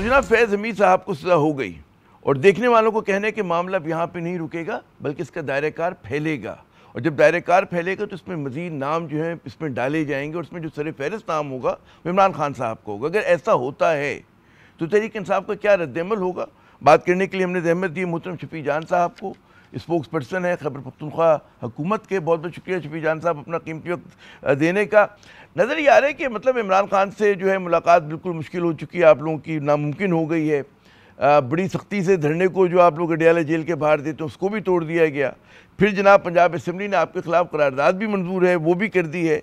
تو جناب فیض حمید صاحب کو سزا ہو گئی اور دیکھنے والوں کو کہنے کہ معاملہ اب یہاں پہ نہیں رکے گا بلکہ اس کا دائرہ کار پھیلے گا، اور جب دائرہ کار پھیلے گا تو اس میں مزید نام جو ہیں اس میں ڈالے جائیں گے، اور اس میں جو سر فہرست نام ہوگا وہ عمران خان صاحب کو ہوگا۔ اگر ایسا ہوتا ہے تو تحریک انصاف کا کیا رد عمل ہوگا؟ بات کرنے کے لیے ہم نے زحمت دی محترم شفیع جان صاحب کو، اسپوکس پرسن ہے خیبر پختونخوا حکومت کے۔ بہت بہت شکریہ شفیع جان صاحب اپنا قیمتی وقت دینے کا۔ نظر یہ آ رہا ہے کہ مطلب عمران خان سے جو ہے ملاقات بالکل مشکل ہو چکی ہے، آپ لوگوں کی ناممکن ہو گئی ہے۔ بڑی سختی سے دھرنے کو جو آپ لوگ اڈیالہ جیل کے باہر دیتے ہیں اس کو بھی توڑ دیا گیا۔ پھر جناب پنجاب اسمبلی نے آپ کے خلاف قرارداد بھی منظور ہے وہ بھی کر دی ہے۔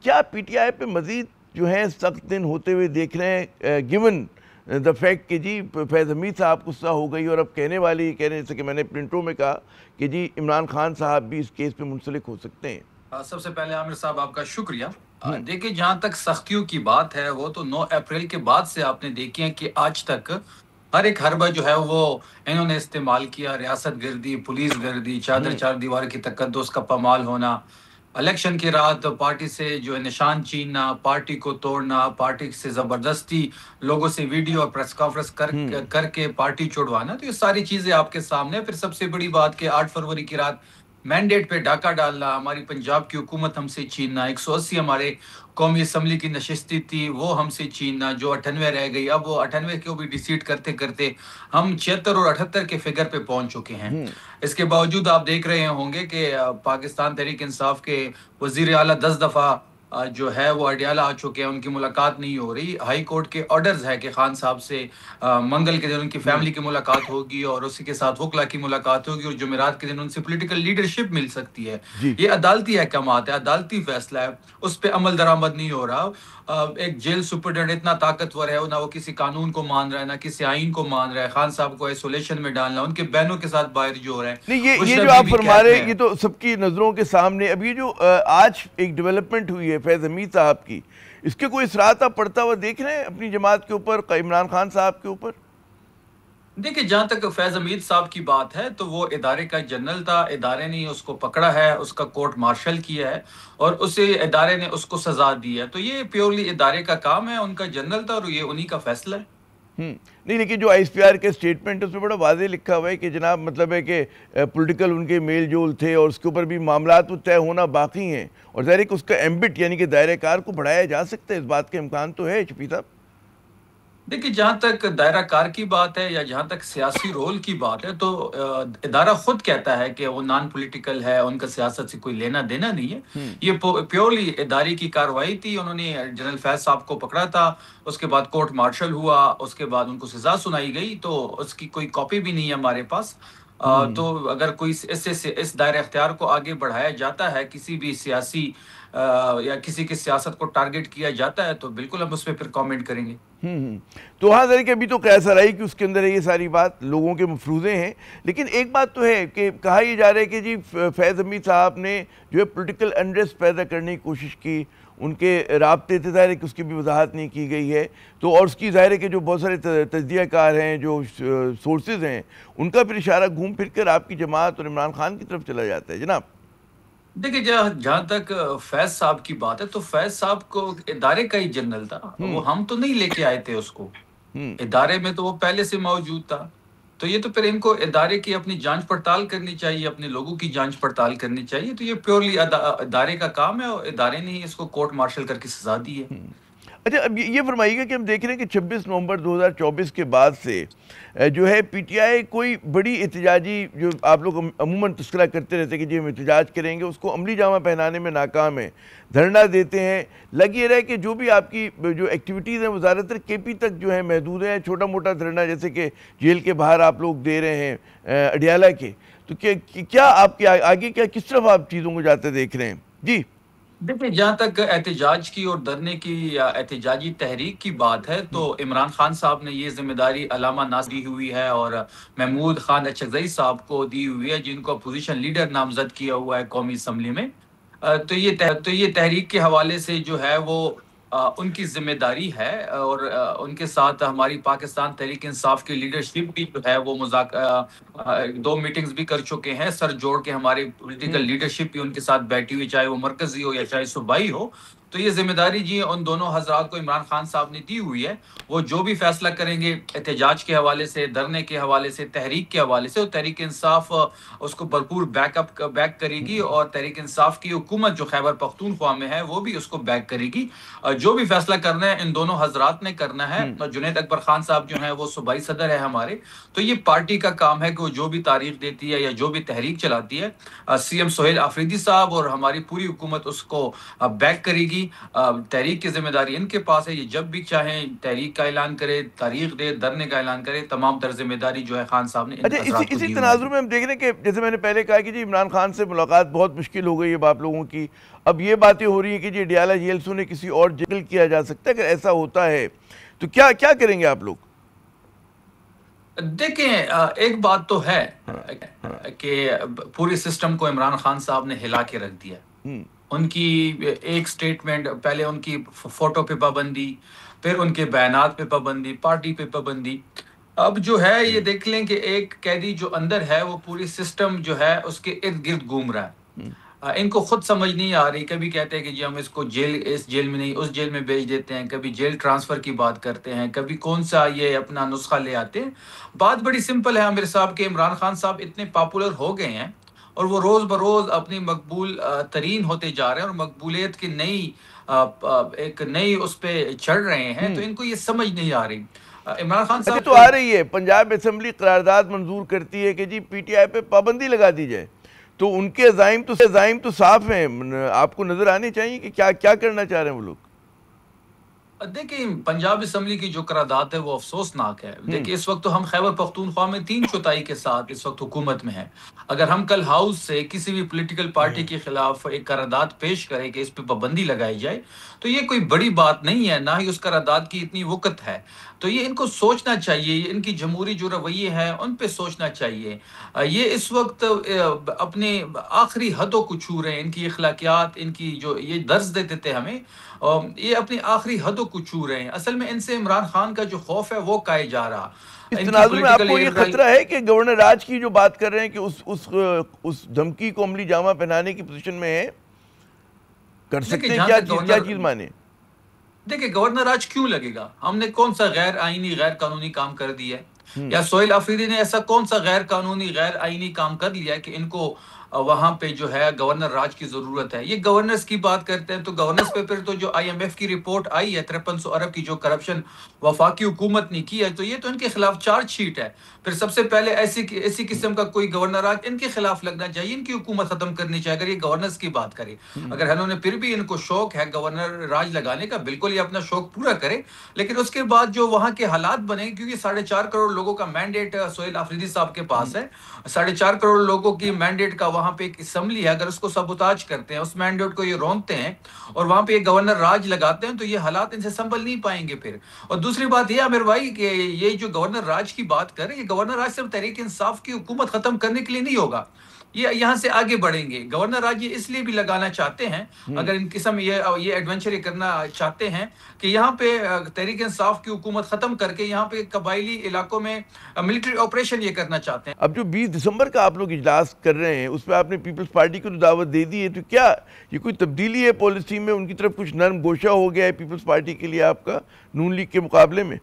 کیا پی ٹی آئی پہ مزید جو ہیں سخت دن ہوتے ہوئے دیکھ رہے ہیں گیون دا فیکٹ کہ جی فیض حمید صاحب کو سزا ہو گئی، اور اب کہنے والی کہہ رہے ہیں جیسے کہ میں نے پرنٹروں میں کہا کہ جی عمران خان صاحب بھی اس کیس پہ منسلک ہو سکتے ہیں؟ سب سے پہلے عامر صاحب آپ کا شکریہ۔ دیکھیں جہاں تک سختیوں کی بات ہے وہ تو 9 اپریل کے بعد سے آپ نے دیکھی ہیں کہ آج تک ہر ایک حربہ جو ہے وہ انہوں نے استعمال کیا، ریاست گردی، پولیس گردی، چادر چار دیوار کی تقدس کا پامال ہونا، الیکشن کی رات پارٹی سے جو ہے نشان چھیننا، پارٹی کو توڑنا، پارٹی سے زبردستی لوگوں سے ویڈیو اور پریس کانفرنس کر کے پارٹی چھوڑوانا، تو یہ ساری چیزیں آپ کے سامنے۔ پھر سب سے بڑی بات کہ 8 فروری کی رات مینڈیٹ پہ ڈاکہ ڈالنا، ہماری پنجاب کی حکومت ہم سے چھیننا، 180 ہمارے قومی اسمبلی کی نشستی تھی وہ ہم سے چھیننا، جو 98 رہ گئی، اب وہ 98 کو بھی ڈیسیٹ کرتے کرتے ہم 76 اور 78 کے فگر پہ پہنچ چکے ہیں۔ اس کے باوجود آپ دیکھ رہے ہوں گے کہ پاکستان تحریک انصاف کے وزیر اعلیٰ 10 دفعہ جو ہے وہ اڈیالہ آ چکے ہیں، ان کی ملاقات نہیں ہو رہی۔ ہائی کورٹ کے آرڈرز ہے کہ خان صاحب سے منگل کے دن ان کی فیملی کی ملاقات ہوگی اور اسی کے ساتھ وکلا کی ملاقات ہوگی، اور جمعرات کے دن ان سے پولیٹیکل لیڈرشپ مل سکتی ہے۔ یہ عدالتی احکامات ہے، عدالتی فیصلہ ہے، اس پہ عمل درآمد نہیں ہو رہا۔ ایک جیل سپرڈنٹ اتنا طاقتور ہے، نہ وہ کسی قانون کو مان رہا ہے، نہ کسی آئین کو مان رہا ہے۔ خان صاحب کو آئسولیشن میں ڈالنا، ان کے بہنوں کے ساتھ باہر جو ہو رہے ہیں، نہیں یہ جو آپ فرما رہے ہیں یہ تو سب کی نظروں کے سامنے۔ اب یہ جو آج ایک ڈیولپمنٹ ہوئی ہے فیض حمید صاحب کی، اس کے کوئی اثرات آپ پڑتا ہوا دیکھ رہے ہیں اپنی جماعت کے اوپر، عمران خان صاحب کے اوپر؟ دیکھیں جہاں تک فیض حمید صاحب کی بات ہے تو وہ ادارے کا جنرل تھا، ادارے نے اس کو پکڑا ہے، اس کا کورٹ مارشل کیا ہے اور اسے ادارے نے اس کو سزا دی ہے، تو یہ پیورلی ادارے کا کام ہے، ان کا جنرل تھا اور یہ انہی کا فیصلہ ہے۔ نہیں لیکن جو ISPR پی آر کے اسٹیٹمنٹ ہے اس میں بڑا واضح لکھا ہوا ہے کہ جناب مطلب ہے کہ پولیٹیکل ان کے میل جول تھے اور اس کے اوپر بھی معاملات طے ہونا باقی ہیں، اور ظاہر ہے کہ اس کا ایمبٹ یعنی کہ دائرہ کار کو بڑھایا جا سکتا ہے، اس بات کا امکان تو ہے شفیع صاحب؟ دیکھیں جہاں تک دائرہ کار کی بات ہے یا جہاں تک سیاسی رول کی بات ہے تو ادارہ خود کہتا ہے کہ وہ نان پولیٹیکل ہے، ان کا سیاست سے کوئی لینا دینا نہیں ہے، یہ پیورلی اداری کی کارروائی تھی۔ انہوں نے جنرل فیض صاحب کو پکڑا تھا، اس کے بعد کورٹ مارشل ہوا، اس کے بعد ان کو سزا سنائی گئی، تو اس کی کوئی کاپی بھی نہیں ہے ہمارے پاس۔ تو اگر کوئی اس دائرہ اختیار کو آگے بڑھایا جاتا ہے، کسی بھی سیاسی یا کسی کی سیاست کو ٹارگٹ کیا جاتا ہے، تو بالکل ہم اس پہ پھر کامنٹ کریں گے۔ تو ہاں ذرا کہ ابھی تو قیاس آرائی کہ اس کے اندر ہے یہ ساری بات، لوگوں کے مفروضے ہیں، لیکن ایک بات تو ہے کہ کہا یہ جا رہا ہے کہ جی فیض حمید صاحب نے جو ہے پولیٹیکل انریسٹ پیدا کرنے کی کوشش کی، ان کے رابطے تھے، ظاہر ہے کہ اس کی بھی وضاحت نہیں کی گئی ہے، تو اور اس کی ظاہر ہے کہ جو بہت سارے تجزیہ کار ہیں، جو سورسز ہیں، ان کا پھر اشارہ گھوم پھر کر آپ کی جماعت اور عمران خان کی طرف چلا جاتا ہے جناب۔ دیکھیں جہاں تک فیض صاحب کی بات ہے تو فیض صاحب کو ادارے کا ہی جنرل تھا، وہ ہم تو نہیں لے کے آئے تھے اس کو، ادارے میں تو وہ پہلے سے موجود تھا، تو یہ تو پھر ان کو ادارے کی اپنی جانچ پڑتال کرنی چاہیے، اپنے لوگوں کی جانچ پڑتال کرنی چاہیے، تو یہ پیورلی ادارے کا کام ہے اور ادارے نے ہی اس کو کورٹ مارشل کر کے سزا دی ہے۔ اچھا اب یہ فرمائیے گا کہ ہم دیکھ رہے ہیں کہ 26 نومبر 2024 کے بعد سے جو ہے پی ٹی آئی کوئی بڑی احتجاجی جو آپ لوگ عموماً تذکرہ کرتے رہتے ہیں کہ جی ہم احتجاج کریں گے، اس کو عملی جامہ پہنانے میں ناکام ہے، دھرنا دیتے ہیں۔ لگ یہ رہا ہے کہ جو بھی آپ کی جو ایکٹیویٹیز ہیں وہ زیادہ تر کے پی تک جو ہے محدود ہیں، چھوٹا موٹا دھرنا جیسے کہ جیل کے باہر آپ لوگ دے رہے ہیں اڈیالہ کے، تو کیا آپ کے آگے کس طرف آپ چیزوں کو جاتے دیکھ رہے ہیں؟ جی دیکھیں جہاں تک احتجاج کی اور دھرنے کی یا احتجاجی تحریک کی بات ہے تو عمران خان صاحب نے یہ ذمہ داری علامہ ناصر دی ہوئی ہے اور محمود خان اچکزئی صاحب کو دی ہوئی ہے، جن کو اپوزیشن لیڈر نامزد کیا ہوا ہے قومی اسمبلی میں۔ تو یہ تحریک کے حوالے سے جو ہے وہ ان کی ذمہ داری ہے، اور ان کے ساتھ ہماری پاکستان تحریک انصاف کی لیڈرشپ بھی جو ہے وہ 2 میٹنگز بھی کر چکے ہیں، سر جوڑ کے ہمارے پولیٹیکل لیڈرشپ بھی ان کے ساتھ بیٹھی ہوئی، چاہے وہ مرکزی ہو یا چاہے صوبائی ہو، تو یہ ذمہ داری جی ان دونوں حضرات کو عمران خان صاحب نے دی ہوئی ہے. وہ جو بھی فیصلہ کریں گے احتجاج کے حوالے سے، دھرنے کے حوالے سے، تحریک کے حوالے سے، اور تحریک انصاف اس کو بھرپور بیک کرے گی، اور تحریک انصاف کی حکومت جو خیبر پختونخوا میں ہے وہ بھی اس کو بیک کرے گی. جو بھی فیصلہ کرنا ہے ان دونوں حضرات نے کرنا ہے. جنید اکبر خان صاحب جو ہیں وہ صوبائی صدر ہے ہمارے، تو یہ پارٹی کا کام ہے کہ وہ جو بھی تاریخ دیتی ہے یا جو بھی تحریک چلاتی ہے، سی ایم سہیل آفریدی صاحب اور ہماری پوری حکومت اس کو بیک کرے گی. تحریک کی ذمہ داری ان کے پاس ہے، یہ جب بھی چاہیں تحریک کا اعلان کرے، تاریخ دے، دھرنے کا اعلان کرے، تمام تر ذمہ داری جو ہے خان صاحب نے ان اچھا، حضرات کو اسی دی ہوئی تناظر ہے. میں ہم دیکھ رہے ہیں کہ جیسے میں نے پہلے کہا کہ جی عمران خان سے ملاقات بہت مشکل ہو گئی ہے آپ لوگوں کی. اب یہ باتیں ہو رہی ہیں کہ جی ڈیالہ جیلسو نے کسی اور جگل کیا جا سکتا ہے. اگر ایسا ہوتا ہے تو کیا کریں گے آپ لوگ؟ دیکھیں، ایک بات تو ہے کہ پورے سسٹم کو عمران خان صاحب نے ہلا کے رکھ دیا. ان کی ایک سٹیٹمنٹ، پہلے ان کی فوٹو پہ پابندی، پھر ان کے بیانات پہ پابندی، پارٹی پہ پابندی. اب جو ہے یہ دیکھ لیں کہ ایک قیدی جو اندر ہے وہ پوری سسٹم جو ہے اس کے ارد گرد گھوم رہا ہے. ان کو خود سمجھ نہیں آ رہی. کبھی کہتے ہیں کہ جی ہم اس کو اس جیل میں نہیں اس جیل میں بھیج دیتے ہیں، کبھی جیل ٹرانسفر کی بات کرتے ہیں، کبھی کون سا یہ اپنا نسخہ لے آتے ہیں. بات بڑی سمپل ہے عامر صاحب کہ عمران خان صاحب اتنے پاپولر ہو گئے ہیں اور وہ روز بروز اپنی مقبول ترین ہوتے جا رہے ہیں اور مقبولیت کی ایک نئی اس پہ چڑھ رہے ہیں. تو ان کو یہ سمجھ نہیں آ رہی. عمران خان اچھا، صاحب تو آ رہی ہے پنجاب اسمبلی قرارداد منظور کرتی ہے کہ جی پی ٹی آئی پہ پابندی لگا دی جائے، تو ان کے عزائم تو صاف ہیں. آپ کو نظر آنے چاہیے کہ کیا کرنا چاہ رہے ہیں وہ لوگ. دیکھیں، پنجاب اسمبلی کی جو قرارداد ہے وہ افسوسناک ہے. دیکھیں، اس وقت تو ہم خیبر پختونخوا میں 3/4 کے ساتھ اس وقت حکومت میں ہیں. اگر ہم کل ہاؤس سے کسی بھی پولیٹیکل پارٹی کے خلاف ایک قرارداد پیش کریں کہ اس پہ پابندی لگائی جائے تو یہ کوئی بڑی بات نہیں ہے، نہ ہی اس قرارداد کی اتنی وقت ہے. تو یہ ان کو سوچنا چاہیے، ان کی جمہوری جو رویے ہیں ان پہ سوچنا چاہیے. یہ اس وقت اپنے آخری حدوں کو چھو رہے ہیں. ان کی اخلاقیات، ان کی جو یہ درس دیتے تھے ہمیں، یہ اپنی آخری حدوں کو چھو رہے ہیں. اصل میں ان سے عمران خان کا جو خوف ہے وہ کائے جا رہا. اس ان کی تناظر میں آپ پولیٹیکل کو یہ خطرہ ہے کہ گورنر راج کی جو بات کر رہے ہیں کہ اس دھمکی کو عملی جامہ پہنانے کی پوزیشن میں ہے، کر سکتے ہیں کیا چیز مانے؟ دیکھیں، گورنر راج کیوں لگے گا؟ ہم نے کون سا غیر آئینی، غیر قانونی کام کر دیا ہے؟ یا سہیل آفریدی نے ایسا کون سا غیر قانونی، غیر آئینی کام کر لیا ہے کہ ان کو وہاں پہ جو ہے گورنر راج کی ضرورت ہے؟ یہ گورنرز کی بات کرتے ہیں تو گورنرز پہ پھر تو جو IMF کی رپورٹ آئی ہے 5300 ارب کی جو کرپشن وفاقی حکومت نے کی ہے، تو یہ تو ان کے خلاف چارج شیٹ ہے. پھر سب سے پہلے ایسی قسم کا کوئی گورنر راج ان کے خلاف لگنا چاہیے، ان کی حکومت ختم کرنی چاہیے. اگر یہ گورنرز کی بات کرے، اگر انہوں نے پھر بھی ان کو شوق ہے گورنر راج لگانے کا، بالکل یہ اپنا شوق پورا کرے. لیکن اس کے بعد جو وہاں کے حالات بنے، کیونکہ 4.5 کروڑ لوگوں کا مینڈیٹ سہیل آفریدی صاحب کے پاس ہے، 4.5 کروڑ لوگوں کی مینڈیٹ کا وہاں پہ ایک اسمبلی ہے. اگر اس کو سبوتاج کرتے ہیں، اس مینڈیٹ کو یہ رونتے ہیں اور وہاں پہ یہ گورنر راج لگاتے ہیں، تو یہ حالات ان سے سنبھل نہیں پائیں گے پھر. اور دوسری بات یہ عامر بھائی کہ یہ جو گورنر راج کی بات کر رہے ہیں، یہ گورنر راج صرف تحریک انصاف کی حکومت ختم کرنے کے لیے نہیں ہوگا. یہ یہاں سے آگے بڑھیں گے. گورنر راج یہ اس لیے بھی لگانا چاہتے ہیں، اگر ان قسم یہ ایڈونچر کرنا چاہتے ہیں کہ یہاں پہ تحریک انصاف کی حکومت ختم کر کے یہاں پہ قبائلی علاقوں میں ملٹری آپریشن یہ کرنا چاہتے ہیں. اب جو 20 دسمبر کا آپ لوگ اجلاس کر رہے ہیں اس پہ آپ نے پیپلز پارٹی کو دعوت دے دی ہے، تو کیا یہ کوئی تبدیلی ہے پالیسی میں؟ ان کی طرف کچھ نرم گوشہ ہو گیا ہے پیپلز پارٹی کے لیے آپ کا نون لیگ کے مقابلے میں؟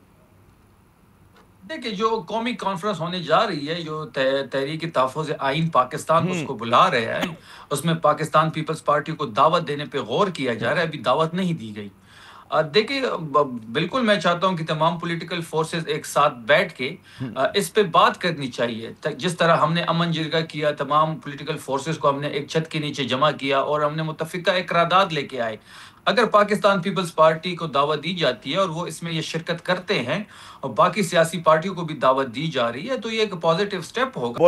دیکھیں، جو قومی کانفرنس ہونے جا رہی ہے، جو تحریک تحفظ آئین پاکستان اس کو بلا رہے ہیں، اس میں پاکستان پیپلز پارٹی کو دعوت دینے پہ غور کیا جا رہا ہے. ابھی دعوت نہیں دی گئی. دیکھیں، بالکل میں چاہتا ہوں کہ تمام پولیٹیکل فورسز ایک ساتھ بیٹھ کے اس پہ بات کرنی چاہیے. جس طرح ہم نے امن جرگہ کیا، تمام پولیٹیکل فورسز کو ہم نے ایک چھت کے نیچے جمع کیا اور ہم نے متفقہ ایک قرارداد لے کے آئے. اگر پاکستان پیپلز پارٹی کو دعوت دی جاتی ہے اور وہ اس میں یہ شرکت کرتے ہیں اور باقی سیاسی پارٹیوں کو بھی دعوت دی جا رہی ہے، تو یہ ایک پازیٹیو سٹیپ ہوگا.